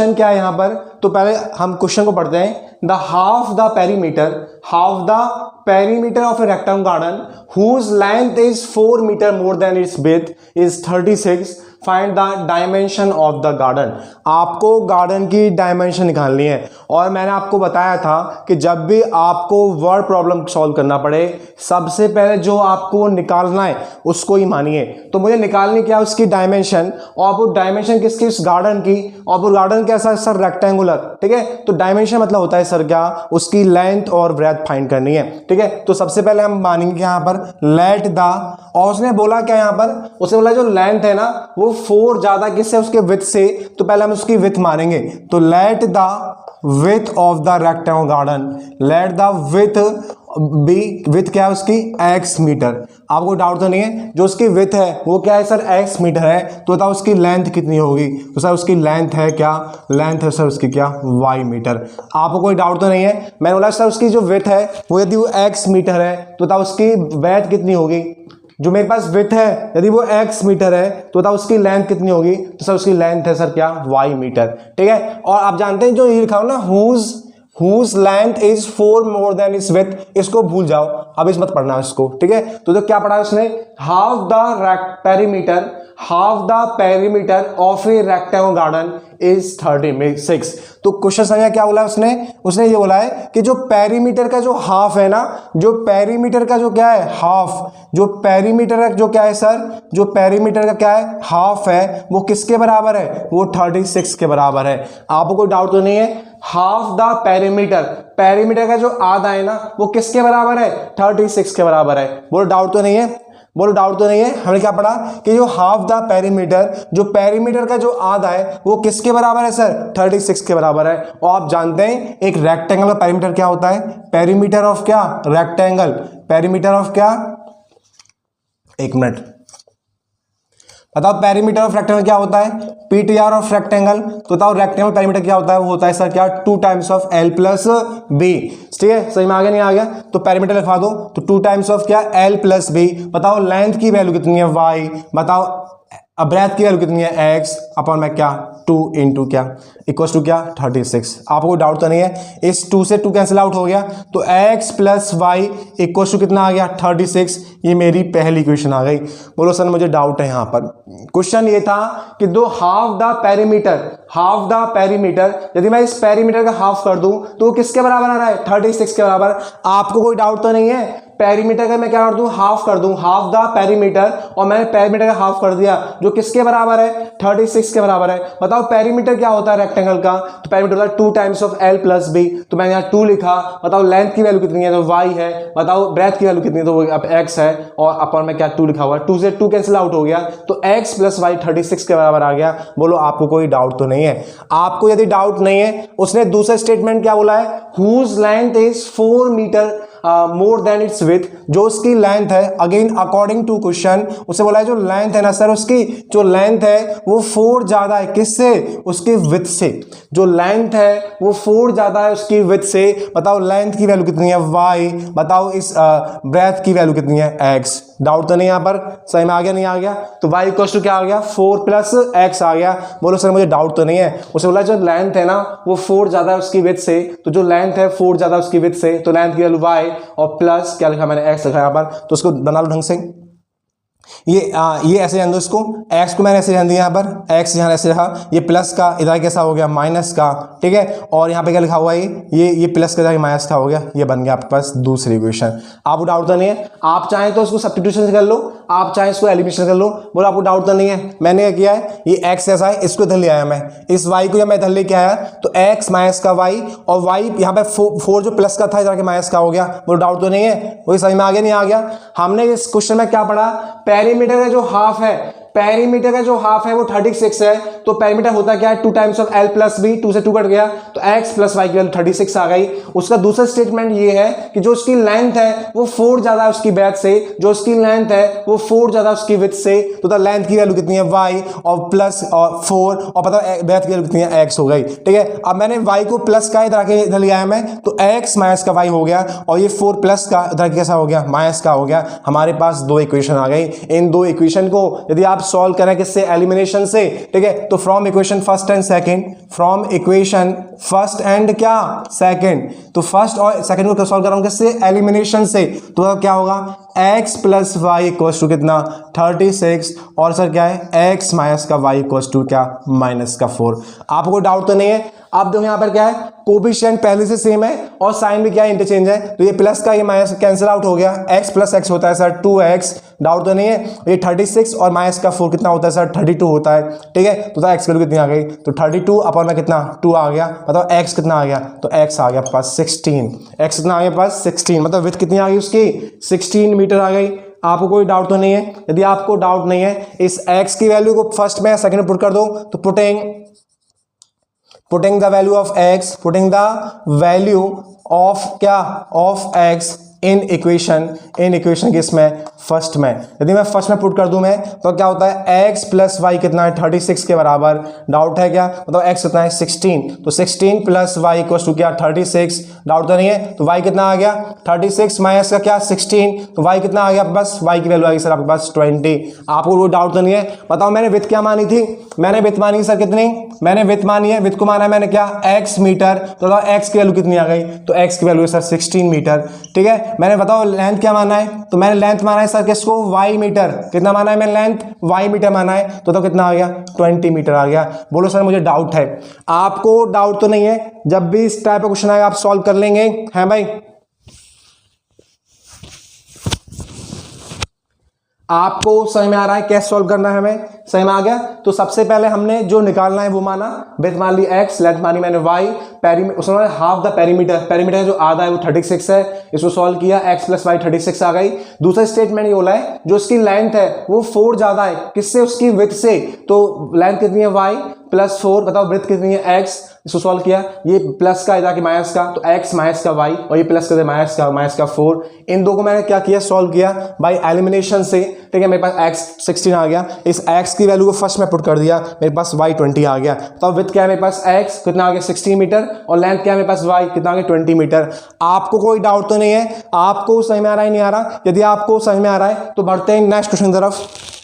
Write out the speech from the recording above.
Question क्या है यहाँ पर, तो पहले हम क्वेश्चन को पढ़ते हैं। The half the perimeter of a rectangle garden whose length is 4 metre more than its width is 36, find the dimension of the garden. आपको गार्डन की डायमेंशन निकालनी है। और मैंने आपको बताया था कि जब भी आपको वर्ड प्रॉब्लम सॉल्व करना पड़े, सबसे पहले जो आपको निकालना है उसको ही मानिए। तो मुझे निकालनी क्या, उसकी डायमेंशन, और वो डायमेंशन किसकी, उस गार्डन की। और वो गार्डन कैसा है सर, रेक्टेंगुलर, ठीक है। तो डायमेंशन मतलब होता है सर क्या, उसकी लेंथ और ब्रेथ फाइंड करनी है, ठीक है। तो सबसे पहले हम मानेंगे यहाँ पर लेट द, और उसने बोला क्या यहाँ पर, उसने बोला जो लेंथ है ना वो 4 ज्यादा किससे, उसके विड्थ से। तो पहले हम उसकी विड्थ मानेंगे। तो let the width of the rectangle garden, let the width be, width क्या है उसकी, x मीटर। आपको डाउट तो नहीं है, जो उसकी विड्थ है वो क्या है सर, x मीटर है। तो बताओ उसकी लेंथ कितनी होगी, तो सर उसकी लेंथ है क्या, लेंथ है सर उसकी क्या, y मीटर। आपको कोई डाउट तो नहीं है। मैंने बोला सर उसकी जो विड्थ है वो यदि वो x मीटर है तो बताओ उसकी ब्रेथ कितनी होगी। जो मेरे पास विड्थ है यदि वो x मीटर है तो बताओ उसकी लेंथ कितनी होगी, तो सर उसकी लेंथ है सर क्या, y मीटर, ठीक है। और आप जानते हैं जो ये लिखा हो ना, whose length is 4 more than its width, इसको भूल जाओ, अब इस मत पढ़ना इसको, ठीक है। तो क्या पढ़ा उसने, half the perimeter of a rectangle garden is 36। तो क्वेश्चन समझा क्या बोला उसने ये बोला है कि जो पेरीमीटर का जो हाफ है ना, जो पेरीमीटर का जो क्या है हाफ, जो पेरीमीटर का जो क्या है सर, जो पेरीमीटर का क्या है हाफ है, वो किसके बराबर है, वो 36 के बराबर है। आपको कोई डाउट तो नहीं है। हाफ द पेरीमीटर का जो आधा है ना वो किसके बराबर है, 36 के बराबर है। बोलो डाउट तो नहीं है, बोलो डाउट तो नहीं है। हमने क्या पढ़ा कि जो हाफ द पेरीमीटर, जो पेरीमीटर का जो आधा है वो किसके बराबर है सर, 36 के बराबर है। और आप जानते हैं एक रेक्टेंगल का पेरीमीटर क्या होता है, पेरीमीटर ऑफ क्या, रेक्टेंगल, पेरीमीटर ऑफ क्या, एक मिनट बताओ, पेरीमीटर ऑफ रेक्टेंगल क्या होता है, पीटीआर ऑफ रेक्टेंगल। तो बताओ रेक्टेंगल पेरीमीटर क्या होता है, वो होता है सर क्या, 2 times of L plus B, ठीक है। सही में आ गया नहीं आ गया, तो पेरीमीटर लिखा दो, तो 2 टाइम्स ऑफ क्या, एल प्लस बी। बताओ लेंथ की वैल्यू कितनी है, वाई। बताओ अब ब्रेथ की वैल्यू कितनी है, x अपॉन में क्या, 2 इंटू क्या, इक्वल्स टू क्या, 36। आपको डाउट तो नहीं है। इस 2 से 2 कैंसिल आउट हो गया, तो x plus Y equals to कितना आ गया, 36। ये मेरी पहली इक्वेशन आ गई। बोलो सर मुझे डाउट है यहाँ पर। क्वेश्चन ये था कि दो हाफ द पेरीमीटर, यदि मैं इस पेरीमीटर का हाफ कर दूं तो वो किसके बराबर आ रहा है, 36 के बराबर। आपको कोई डाउट तो नहीं है। पेरीमीटर का मैं क्या कर दूं, हाफ कर दूं, हाफ द पेरीमीटर, और मैंने पेरीमीटर का हाफ कर दिया जो किसके बराबर है, 36 के बराबर है। बताओ पेरीमीटर क्या होता है रेक्टेंगल का, तो पेरीमीटर होता है 2 times of L plus B. तो मैंने यहाँ 2 लिखा। बताओ लेंथ की वैल्यू कितनी है, तो y है। बताओ ब्रेथ की वैल्यू कितनी है, तो वो अब x है, और अपॉन में क्या 2 लिखा हुआ है। 2 से 2 कैंसिल आउट हो गया, तो x प्लस वाई 36 के बराबर आ गया। बोलो आपको कोई डाउट तो नहीं है। आपको यदि डाउट नहीं है, उसने दूसरा स्टेटमेंट क्या बोला है, whose length is 4 metre more than its width, जो उसकी लेंथ है, अगेन अकॉर्डिंग टू क्वेश्चन उसे बोला है जो लेंथ है ना सर, उसकी जो लेंथ है वो 4 ज्यादा है किससे, उसकी विड्थ से। जो लेंथ है वो 4 ज्यादा है उसकी विड्थ से। बताओ लेंथ की वैल्यू कितनी है, y। बताओ इस ब्रेथ की वैल्यू कितनी है, x। डाउट तो नहीं यहाँ पर, सही में आ गया नहीं आ गया, तो y इक्वल टू क्या आ गया, 4 प्लस x आ गया। बोलो सर मुझे डाउट तो नहीं है। उसे बोला जो लेंथ है ना वो 4 ज्यादा है उसकी विड्थ से, तो जो लेंथ है 4 ज्यादा उसकी विड्थ से, तो लेंथ की वैल्यू y, और प्लस क्या लिखा मैंने, x लिखा यहाँ पर। तो उसको बना लो ढंग से, ये ऐसे जान दो, इसको x को मैंने ऐसे जान दिया यहाँ पर, x यहाँ ऐसे रखा, ये प्लस का इधर कैसा हो गया माइनस का, ठीक है। और यहाँ पे क्या लिखा हुआ है, ये प्लस का माइनस का हो गया। ये बन गया आपके पास दूसरी इक्वेशन। आपको डाउट तो नहीं है। आप चाहें तो उसको सब्स्टिट्यूशन से कर लो, आप चाहें इसको एलिमिनेशन कर लो। बोलो आपको डाउट तो नहीं है। मैंने क्या किया है, ये x ऐसा है, इसको इधर ले आया मैं, इस y को जब मैं इधर लेके आया तो x माइनस का y, और y यहाँ पे 4 जो प्लस का था इधर के माइनस का हो गया। बोलो डाउट तो नहीं है। वही समझ में आ गया नहीं आ गया। हमने इस क्वेश्चन में क्या पढ़ा, पेरीमीटर का जो हाफ है, पेरीमीटर का जो हाफ है वो 36 है। तो पेरीमीटर होता क्या है, 2 times of L plus B, 2 से 2 कट गया, तो x प्लस वाई की वैल्यू 36 आ गई। उसका दूसरा स्टेटमेंट ये है कि जो उसकी लेंथ है वो 4 ज्यादा है उसकी ब्रेथ से, जो उसकी लेंथ है वो 4 ज्यादा उसकी विड्थ से। तो लेंथ की वैल्यू कितनी है, y, और प्लस और 4, और पता है ब्रेथ की वैल्यू कितनी है, x हो गई, ठीक है। अब मैंने y को प्लस का इधर आके इधर ले आया मैं, तो x माइनस का y हो गया, और ये 4 प्लस का इधर कैसा हो गया, माइनस का हो गया। हमारे पास 2 इक्वेशन आ गई। इन 2 इक्वेशन को यदि आप सॉल्व करें किससे, एलिमिनेशन से, ठीक है। तो from equation first and second, from equation first and क्या सेकंड, तो फर्स्ट और सेकंड को सॉल्व कर रहा हूं किससे, एलिमिनेशन से। तो क्या होगा x plus Y equals to कितना 36 और सर क्या है x माइनस का y इक्वल्स टू क्या माइनस का 4। आपको डाउट तो नहीं है। अब देखो यहाँ पर क्या है, कोफिशिएंट पहले से सेम है और साइन भी क्या है इंटरचेंज है, तो ये प्लस का ये माइनस कैंसिल आउट हो गया, x प्लस x होता है सर 2x, डाउट तो नहीं है। ये 36 और माइनस का 4 कितना होता है सर 32 होता है, ठीक है। तो x वैल्यू कितनी आ गई, तो 32 अपॉन में कितना 2 आ गया, मतलब x कितना आ गया, तो x आ गया पास 16, x कितना आ गया पास 16, मतलब विड्थ कितनी आ गई उसकी 16 मीटर आ गई। आपको कोई डाउट तो नहीं है। यदि आपको डाउट नहीं है, इस x की वैल्यू को फर्स्ट में सेकंड में पुट कर दो, तो putting the value of x, putting the value of क्या ऑफ x इन इक्वेशन किसमें फर्स्ट में। यदि मैं फर्स्ट में पुट कर दूं मैं, तो क्या होता है x प्लस वाई कितना है 36 के बराबर, डाउट है क्या, मतलब x कितना है 16, तो 16 प्लस वाई इक्वल टू क्या 36, डाउट तो नहीं है। तो y कितना आ गया 36 माइनस का क्या 16, तो y कितना आ गया बस y की वैल्यू आ गई सर आपके पास 20। आपको कोई डाउट तो नहीं है। बताओ मैंने विड्थ क्या मानी थी, मैंने विड्थ मानी सर कितनी, मैंने विड्थ मानी है, विड्थ को माना है मैंने क्या x मीटर, तो बताओ x की वैल्यू कितनी आ गई, तो x की वैल्यू है सर 16 मीटर, ठीक है। मैंने बताओ लेंथ क्या माना है, तो मैंने लेंथ माना है सर किसको y मीटर, कितना माना है मैंने लेंथ y मीटर माना है, तो कितना आ गया 20 मीटर आ गया। बोलो सर मुझे डाउट है। आपको डाउट तो नहीं है, जब भी इस टाइप का क्वेश्चन आएगा आप सॉल्व कर लेंगे, हैं भाई। आपको समझ में आ रहा है कैसे सॉल्व करना है, हमें समझ में आ गया। तो सबसे पहले हमने जो निकालना है वो माना, विड्थ मान ली x, लेंथ मानी मैंने y, उसमें हाफ द पेरीमीटर जो आधा है वो 36 है, इसको सॉल्व किया x प्लस वाई 36 आ गई। दूसरा स्टेटमेंट ये बोला है जो उसकी लेंथ है वो 4 ज्यादा है किससे, उसकी विड्थ से, तो लेंथ कितनी है y प्लस 4, बताओ विड्थ कितनी है x, इसको सॉल्व किया, ये प्लस का इधर माइनस का, तो x माइनस का y और ये प्लस का माइनस का 4, इन दो को मैंने क्या किया सॉल्व किया बाय एलिमिनेशन से, ठीक है। मेरे पास x 16 आ गया, इस x की वैल्यू को फर्स्ट में पुट कर दिया, मेरे पास y 20 आ गया। तो विड्थ क्या है मेरे पास x कितना आ गया 16 मीटर और लेंथ क्या है मेरे पास y कितना आ गया 20 मीटर। आपको कोई डाउट तो नहीं है, आपको समझ में आ रहा है नहीं आ रहा। यदि आपको समझ में आ रहा है तो बढ़ते हैं नेक्स्ट क्वेश्चन की तरफ।